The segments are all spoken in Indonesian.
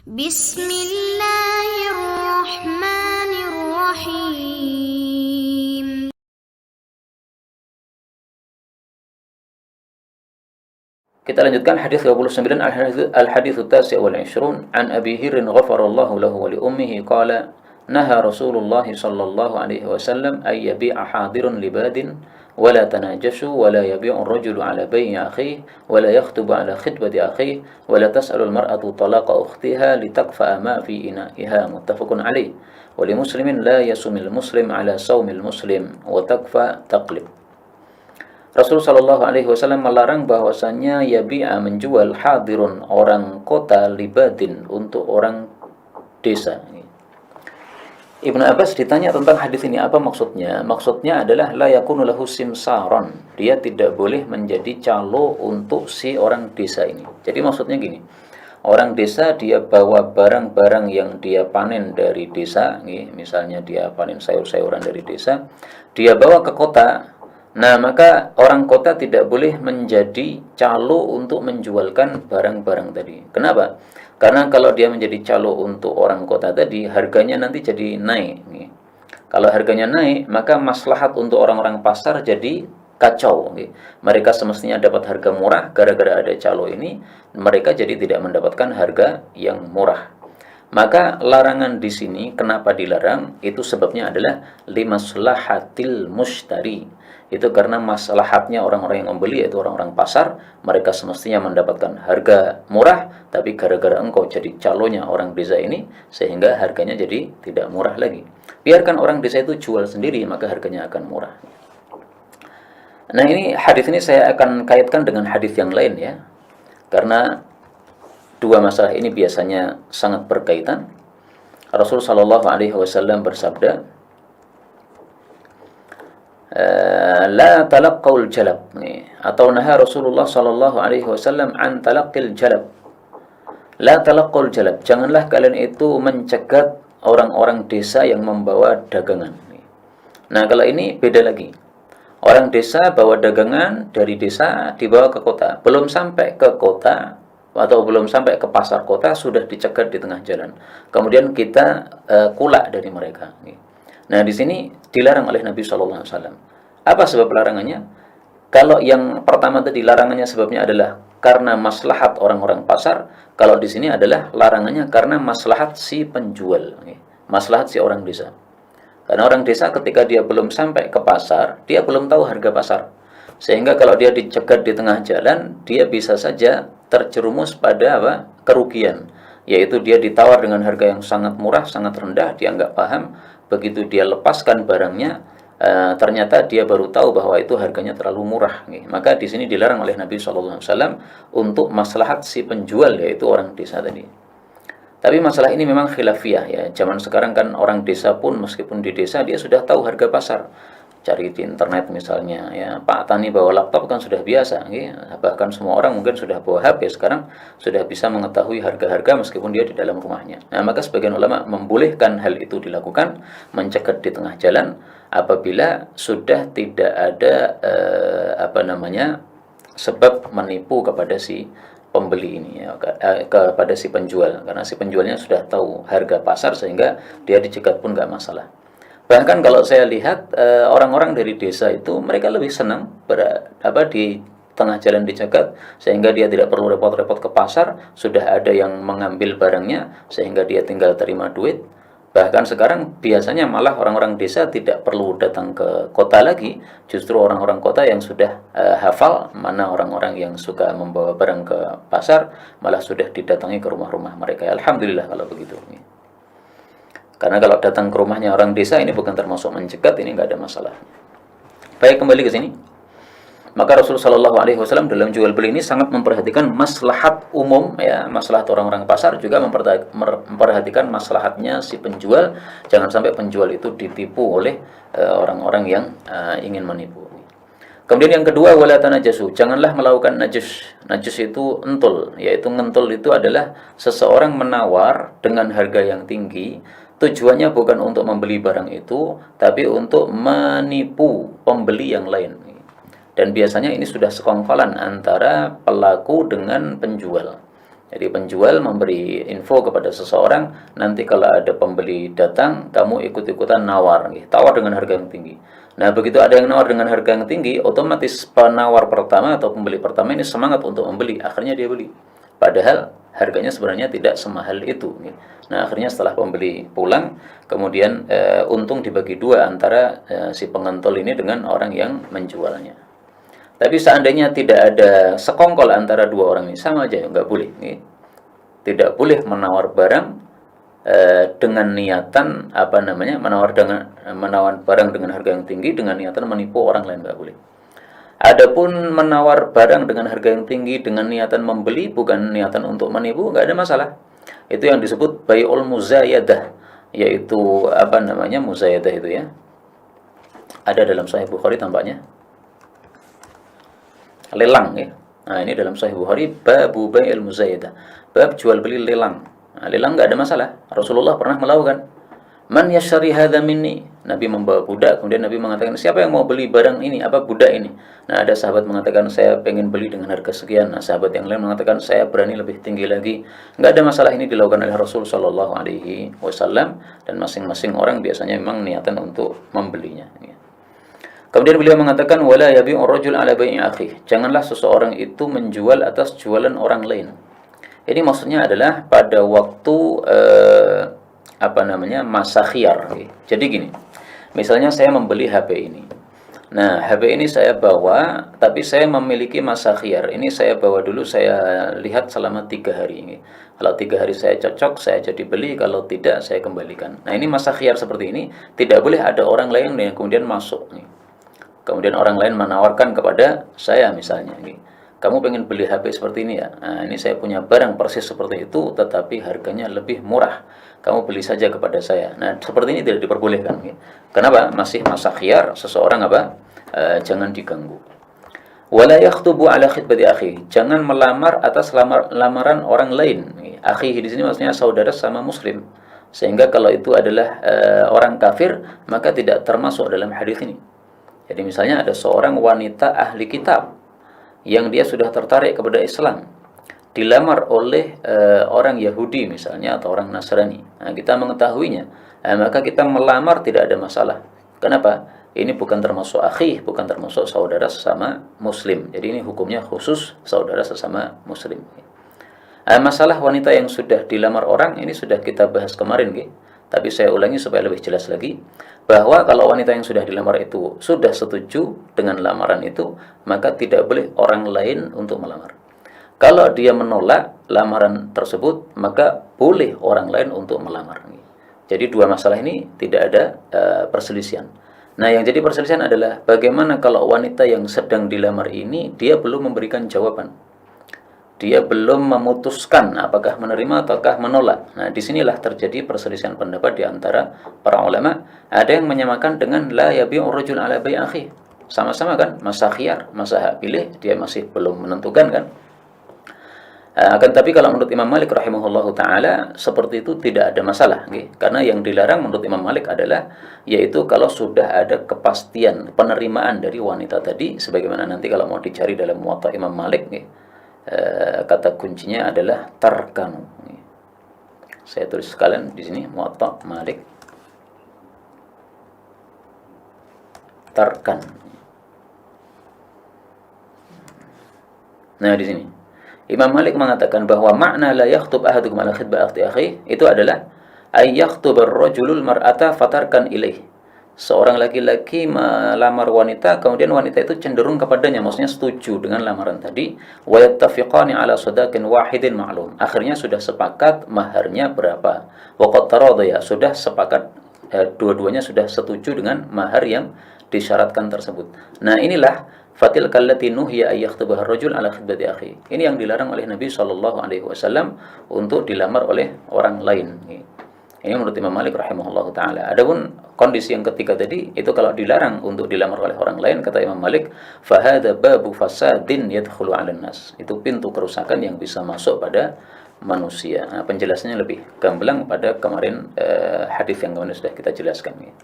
Bismillahirrahmanirrahim. Kita lanjutkan hadis 29, al-hadits at-tasi' wal 'ishrun an Abi Hirrin ghafarallahu lahu wa li ummihi qala naha Rasulullah sallallahu alaihi wasallam ay yabi'a hadirun libadin wa la tanajashu wa la yabi'u ar-rajulu 'ala bay'i akhihi wa la yakhtubu 'ala khitbati akhihi wa la tas'alu al-mar'atu talaqa ukhtiha litakfa'a ma fi ina'iha muttafaqun alaih wa li muslimin la yasumil muslim 'ala saumil muslim wa takfa taqlib. Rasul Shallallahu Alaihi Wasallam melarang bahwasanya yabi'a menjual hadirun orang kota libadin untuk orang desa. Ibnu Abbas ditanya tentang hadis ini apa maksudnya? Maksudnya adalah la yakunu lahu simsaron. Dia tidak boleh menjadi calo untuk si orang desa ini. Jadi maksudnya gini. Orang desa dia bawa barang-barang yang dia panen dari desa, misalnya dia panen sayur-sayuran dari desa, dia bawa ke kota. Nah, maka orang kota tidak boleh menjadi calo untuk menjualkan barang-barang tadi. Kenapa? Karena kalau dia menjadi calo untuk orang kota tadi, harganya nanti jadi naik. Kalau harganya naik, maka maslahat untuk orang-orang pasar jadi kacau. Mereka semestinya dapat harga murah, gara-gara ada calo ini, mereka jadi tidak mendapatkan harga yang murah. Maka larangan di sini, kenapa dilarang? Itu sebabnya adalah limaslahatil mushtari. Itu karena maslahatnya orang-orang yang membeli, yaitu orang-orang pasar, mereka semestinya mendapatkan harga murah, tapi gara-gara engkau jadi calonya orang desa ini, sehingga harganya jadi tidak murah lagi. Biarkan orang desa itu jual sendiri, maka harganya akan murah. Nah, ini hadis ini saya akan kaitkan dengan hadis yang lain ya, karena dua masalah ini biasanya sangat berkaitan. Rasul Shallallahu Alaihi Wasallam bersabda, la talaqqul jalab, atau naha Rasulullah sallallahu alaihi wasallam an talaqqil jalab. La talaqqul jalab, janganlah kalian itu mencegat orang-orang desa yang membawa dagangan. Nah, kalau ini beda lagi. Orang desa bawa dagangan dari desa dibawa ke kota. Belum sampai ke kota atau belum sampai ke pasar kota sudah dicegat di tengah jalan. Kemudian kita kulak dari mereka. Nah, di sini dilarang oleh Nabi Shallallahu Alaihi Wasallam. Apa sebab larangannya? Kalau yang pertama tadi larangannya sebabnya adalah karena maslahat orang-orang pasar. Kalau di sini adalah larangannya karena maslahat si penjual, maslahat si orang desa. Karena orang desa ketika dia belum sampai ke pasar, dia belum tahu harga pasar. Sehingga kalau dia dicegat di tengah jalan, dia bisa saja terjerumus pada kerugian. Yaitu dia ditawar dengan harga yang sangat murah, sangat rendah, dia nggak paham. Begitu dia lepaskan barangnya, ternyata dia baru tahu bahwa itu harganya terlalu murah. Maka di sini dilarang oleh Nabi SAW untuk maslahat si penjual, yaitu orang desa tadi. Tapi masalah ini memang khilafiyah ya. Zaman sekarang kan orang desa pun meskipun di desa dia sudah tahu harga pasar. Cari di internet misalnya ya, Pak Tani bawa laptop kan sudah biasa ya. Bahkan semua orang mungkin sudah bawa HP sekarang, sudah bisa mengetahui harga-harga meskipun dia di dalam rumahnya. Nah, maka sebagian ulama membolehkan hal itu dilakukan, mencegat di tengah jalan apabila sudah tidak ada sebab menipu kepada si pembeli ini ya, kepada si penjual, karena si penjualnya sudah tahu harga pasar sehingga dia dicegat pun nggak masalah. Bahkan kalau saya lihat orang-orang dari desa itu mereka lebih senang di tengah jalan dicegat, sehingga dia tidak perlu repot-repot ke pasar, sudah ada yang mengambil barangnya sehingga dia tinggal terima duit. Bahkan sekarang biasanya malah orang-orang desa tidak perlu datang ke kota lagi, justru orang-orang kota yang sudah hafal mana orang-orang yang suka membawa barang ke pasar, malah sudah didatangi ke rumah-rumah mereka. Alhamdulillah kalau begitu. Karena kalau datang ke rumahnya orang desa ini bukan termasuk mencegat, ini nggak ada masalah. Baik, kembali ke sini. Maka Rasulullah Shallallahu Alaihi Wasallam dalam jual beli ini sangat memperhatikan maslahat umum ya, maslahat orang-orang pasar, juga memperhatikan maslahatnya si penjual. Jangan sampai penjual itu ditipu oleh orang-orang yang ingin menipu. Kemudian yang kedua, wala tanajasu, janganlah melakukan najis. Najis itu entul, yaitu ngentul itu adalah seseorang menawar dengan harga yang tinggi. Tujuannya bukan untuk membeli barang itu, tapi untuk menipu pembeli yang lain. Dan biasanya ini sudah sekongkolan antara pelaku dengan penjual. Jadi penjual memberi info kepada seseorang, nanti kalau ada pembeli datang, kamu ikut-ikutan nawar, tawar dengan harga yang tinggi. Nah, begitu ada yang nawar dengan harga yang tinggi, otomatis penawar pertama atau pembeli pertama ini semangat untuk membeli, akhirnya dia beli. Padahal harganya sebenarnya tidak semahal itu. Nah, akhirnya setelah pembeli pulang, kemudian untung dibagi dua antara si pengentol ini dengan orang yang menjualnya. Tapi seandainya tidak ada sekongkol antara dua orang ini, sama aja, nggak boleh. Tidak boleh menawar barang dengan niatan menawar barang dengan harga yang tinggi dengan niatan menipu orang lain, nggak boleh. Adapun menawar barang dengan harga yang tinggi dengan niatan membeli bukan niatan untuk menipu, nggak ada masalah. Itu yang disebut bai'ul muzayadah, yaitu muzayadah itu ya. Ada dalam Sahih Bukhari tampaknya. Lelang ya. Nah, ini dalam Sahih Bukhari babu bai'il muzayadah. Bab jual beli lelang. Nah, lelang enggak ada masalah. Rasulullah pernah melakukan. Man yashari hadza minni. Nabi membawa budak, kemudian Nabi mengatakan, siapa yang mau beli barang ini, budak ini? Nah, ada sahabat mengatakan, saya pengen beli dengan harga sekian. Nah, sahabat yang lain mengatakan, saya berani lebih tinggi lagi. Enggak ada masalah, ini dilakukan oleh Rasul sallallahu alaihi wasallam, dan masing-masing orang biasanya memang niatan untuk membelinya. Kemudian beliau mengatakan, wala yabi'ur rajul ala bai'i akhi. Janganlah seseorang itu menjual atas jualan orang lain. Ini maksudnya adalah pada waktu masa khiyar. Jadi gini, misalnya saya membeli HP ini. Nah, HP ini saya bawa, tapi saya memiliki masa khiyar. Ini saya bawa dulu, saya lihat selama 3 hari. Kalau 3 hari saya cocok, saya jadi beli. Kalau tidak, saya kembalikan. Nah, ini masa khiyar seperti ini. Tidak boleh ada orang lain yang kemudian masuk. Kemudian orang lain menawarkan kepada saya misalnya, kamu pengen beli HP seperti ini ya? Nah, ini saya punya barang persis seperti itu, tetapi harganya lebih murah. Kamu beli saja kepada saya. Nah, seperti ini tidak diperbolehkan. Kenapa? Masih masa khiyar, seseorang jangan diganggu. Wala yakhtubu ala khitbati akhi. Jangan melamar atas lamaran orang lain. Akhi di sini maksudnya saudara sama muslim. Sehingga kalau itu adalah orang kafir, maka tidak termasuk dalam hadis ini. Jadi misalnya ada seorang wanita ahli kitab yang dia sudah tertarik kepada Islam, dilamar oleh orang Yahudi misalnya atau orang Nasrani. Nah, kita mengetahuinya, maka kita melamar tidak ada masalah. Kenapa? Ini bukan termasuk akhi, bukan termasuk saudara sesama muslim. Jadi ini hukumnya khusus saudara sesama muslim. Masalah wanita yang sudah dilamar orang ini sudah kita bahas kemarin, tapi saya ulangi supaya lebih jelas lagi, bahwa kalau wanita yang sudah dilamar itu sudah setuju dengan lamaran itu, maka tidak boleh orang lain untuk melamar. Kalau dia menolak lamaran tersebut, maka boleh orang lain untuk melamar. Jadi dua masalah ini tidak ada perselisihan. Nah, yang jadi perselisihan adalah bagaimana kalau wanita yang sedang dilamar ini dia belum memberikan jawaban. Dia belum memutuskan apakah menerima ataukah menolak. Nah, disinilah terjadi perselisihan pendapat di antara para ulama. Ada yang menyamakan dengan la yabi'ur rajul ala bai'i akhi. Sama-sama kan, masa khiyar, masa hak pilih, dia masih belum menentukan kan. Akan tapi kalau menurut Imam Malik rahimahullahu taala seperti itu tidak ada masalah, karena yang dilarang menurut Imam Malik adalah yaitu kalau sudah ada kepastian penerimaan dari wanita tadi, sebagaimana nanti kalau mau dicari dalam Muwatta Imam Malik, kata kuncinya adalah tarkanu. Saya tulis sekalian di sini Muwatta Malik, tarkan. Nah, di sini Imam Malik mengatakan bahwa makna la yakhtub ahadukum ala khitbah akhi itu adalah ay yakhtubur rajulul mar'ata fatarkan ilaih. Seorang laki-laki melamar wanita, kemudian wanita itu cenderung kepadanya, maksudnya setuju dengan lamaran tadi, wa yattafiqani ala sadaqin wahidin ma'lum. Akhirnya sudah sepakat maharnya berapa. Wa qad taradaya, sudah sepakat dua-duanya sudah setuju dengan mahar yang disyaratkan tersebut. Nah, inilah fatil kallati nuhiya ay yakhtubaha ar-rajul ala khitbati akhi. Ini yang dilarang oleh Nabi sallallahu alaihi wasallam untuk dilamar oleh orang lain. Ini menurut Imam Malik rahimahullahu taala. Adapun kondisi yang ketiga tadi itu kalau dilarang untuk dilamar oleh orang lain, kata Imam Malik, fa hadza babu fasadin yadkhulu 'alan nas. Itu pintu kerusakan yang bisa masuk pada manusia. Nah, penjelasannya lebih gamblang pada kemarin hadis yang kemarin sudah kita jelaskan.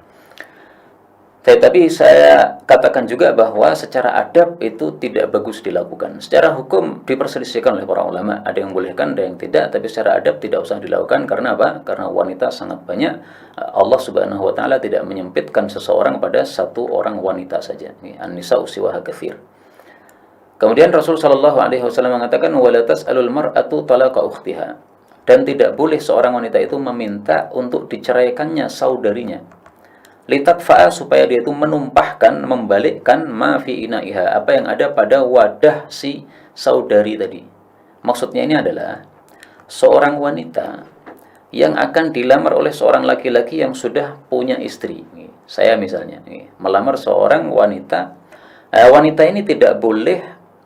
Tapi saya katakan juga bahwa secara adab itu tidak bagus dilakukan. Secara hukum diperselisihkan oleh para ulama, ada yang bolehkan, ada yang tidak, tapi secara adab tidak usah dilakukan. Karena apa? Karena wanita sangat banyak. Allah Subhanahu wa taala tidak menyempitkan seseorang pada satu orang wanita saja. An-nisa'u siwaha katsir. Kemudian Rasul sallallahu alaihi wasallam mengatakan wala tas'alul mar'atu talaqa ukhtiha. Dan tidak boleh seorang wanita itu meminta untuk diceraikannya saudarinya. Litakfa'a, supaya dia itu menumpahkan, membalikkan ma fi ina'iha, apa yang ada pada wadah si saudari tadi. Maksudnya ini adalah seorang wanita yang akan dilamar oleh seorang laki-laki yang sudah punya istri. Saya misalnya melamar seorang wanita, wanita ini tidak boleh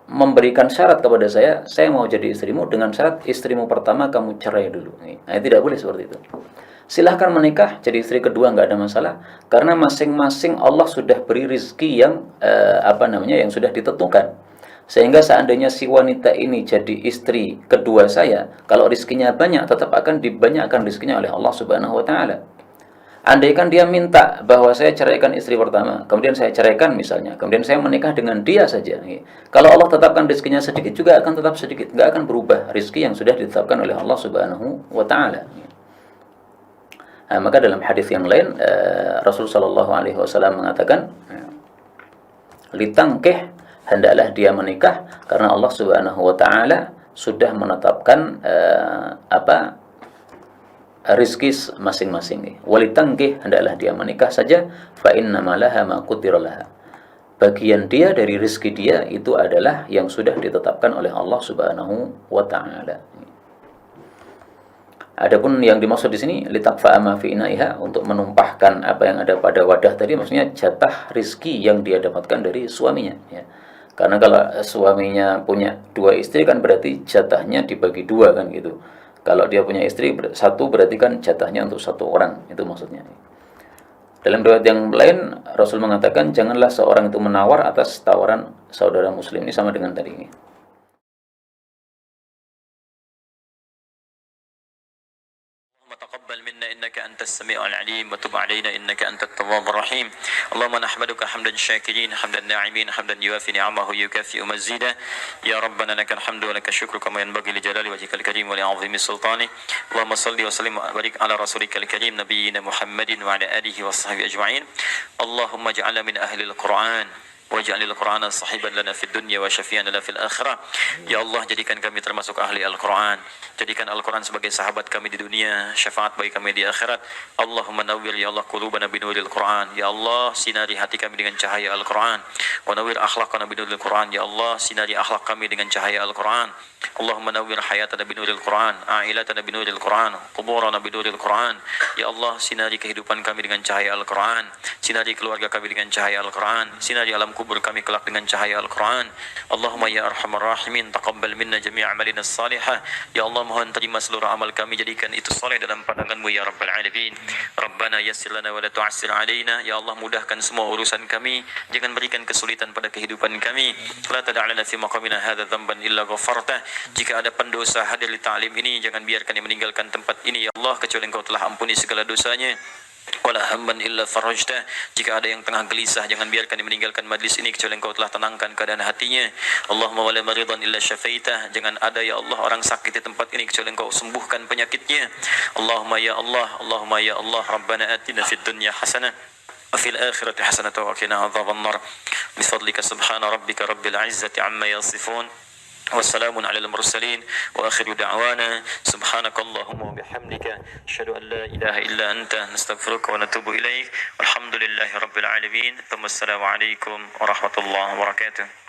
memberikan syarat kepada saya mau jadi istrimu dengan syarat istrimu pertama kamu cerai dulu. Nah, tidak boleh seperti itu. Silahkan menikah, jadi istri kedua nggak ada masalah, karena masing-masing Allah sudah beri rizki yang yang sudah ditentukan. Sehingga seandainya si wanita ini jadi istri kedua saya, kalau rizkinya banyak, tetap akan dibanyakkan rizkinya oleh Allah Subhanahu Wa Taala. Andaikan dia minta bahwa saya ceraikan istri pertama, kemudian saya ceraikan misalnya, kemudian saya menikah dengan dia saja. Kalau Allah tetapkan rizkinya sedikit, juga akan tetap sedikit, nggak akan berubah rizki yang sudah ditetapkan oleh Allah Subhanahu Wa Taala. Maka dalam hadis yang lain Rasul sallallahu alaihi wasallam mengatakan litangkih, hendaklah dia menikah karena Allah Subhanahu wa taala sudah menetapkan rizki masing-masing. Walitangkih, hendaklah dia menikah saja, fa innama laha ma qudira laha. Bagian dia dari rizki dia itu adalah yang sudah ditetapkan oleh Allah Subhanahu wa taala. Adapun yang dimaksud di sini litakfa'a ma fi ina'iha, untuk menumpahkan apa yang ada pada wadah tadi, maksudnya jatah rizki yang dia dapatkan dari suaminya, ya. Karena kalau suaminya punya dua istri kan berarti jatahnya dibagi dua kan gitu. Kalau dia punya istri satu berarti kan jatahnya untuk satu orang, itu maksudnya. Dalam riwayat yang lain Rasul mengatakan janganlah seorang itu menawar atas tawaran saudara muslim. Ini sama dengan tadi ini. تقبل منا إنك أنت السميع العليم وتب علينا إنك أنت التواب الرحيم. اللهم نحمدك حمدا شاكرين حمدا ناعمين حمدا يوافي نعمه يكافئ مزيدا. يا ربنا لك الحمد ولك الشكر كما ينبغي لجلال وجهك الكريم ولعظيم سلطانه. اللهم صل وسلم وبارك على رسولك الكريم نبينا محمد وعلى آله وصحبه أجمعين. اللهم اجعلنا من أهل القرآن waj'alil Qur'ana sahiban lana fid dunya wa syafi'an lana fil akhirah. Ya Allah, jadikan kami termasuk ahli Al-Qur'an. Jadikan Al-Qur'an sebagai sahabat kami di dunia, syafaat bagi kami di akhirat. Allahumma nawwir ya Allah qulubana binuril Qur'an. Ya Allah, sinari hati kami dengan cahaya Al-Qur'an. Wa nawwir akhlaqana binuril Qur'an. Ya Allah, sinari akhlak kami dengan cahaya Al-Qur'an. Allahumma nawwir hayatana binuril Qur'an, a'ilatana binuril Qur'an, quburana binuril Qur'an. Ya Allah, sinari kehidupan kami dengan cahaya Al-Qur'an. Sinari keluarga kami dengan cahaya Al-Qur'an. Sinari alam kubur kami kelak dengan cahaya Al-Quran. Allahumma ya arhamar rahimin, taqabbal minna jami' amalina salihah. Ya Allah, mohon terima seluruh amal kami, jadikan itu saleh dalam pandangan-Mu ya Rabbal Alamin. Rabbana yassir lana wa la tu'assir alaina. Ya Allah, mudahkan semua urusan kami, jangan berikan kesulitan pada kehidupan kami. La tada'lana fi maqamina hadha dhanban illa ghafartah. Jika ada pendosa hadir di ta'lim ini, jangan biarkan dia meninggalkan tempat ini ya Allah, kecuali Engkau telah ampuni segala dosanya. Wala hamman illa farajtah. Jika ada yang tengah gelisah, jangan biarkan dia meninggalkan majlis ini kecuali Engkau telah tenangkan keadaan hatinya. Allahumma wala maridan illa syafaitah. Jangan ada ya Allah orang sakit di tempat ini kecuali Engkau sembuhkan penyakitnya. Allahumma ya Allah, Allahumma ya Allah, Rabbana atina fid dunya hasanah wa fil akhirati hasanah wa qina adzabannar. Bifadlika subhana rabbika rabbil izzati amma yasifun. والسلام على المرسلين وآخر دعوانا سبحانك اللهم وبحمدك أشهد أن لا إله إلا أنت نستغفرك ونتوب إليك والحمد لله رب العالمين ثم السلام عليكم ورحمة الله وبركاته.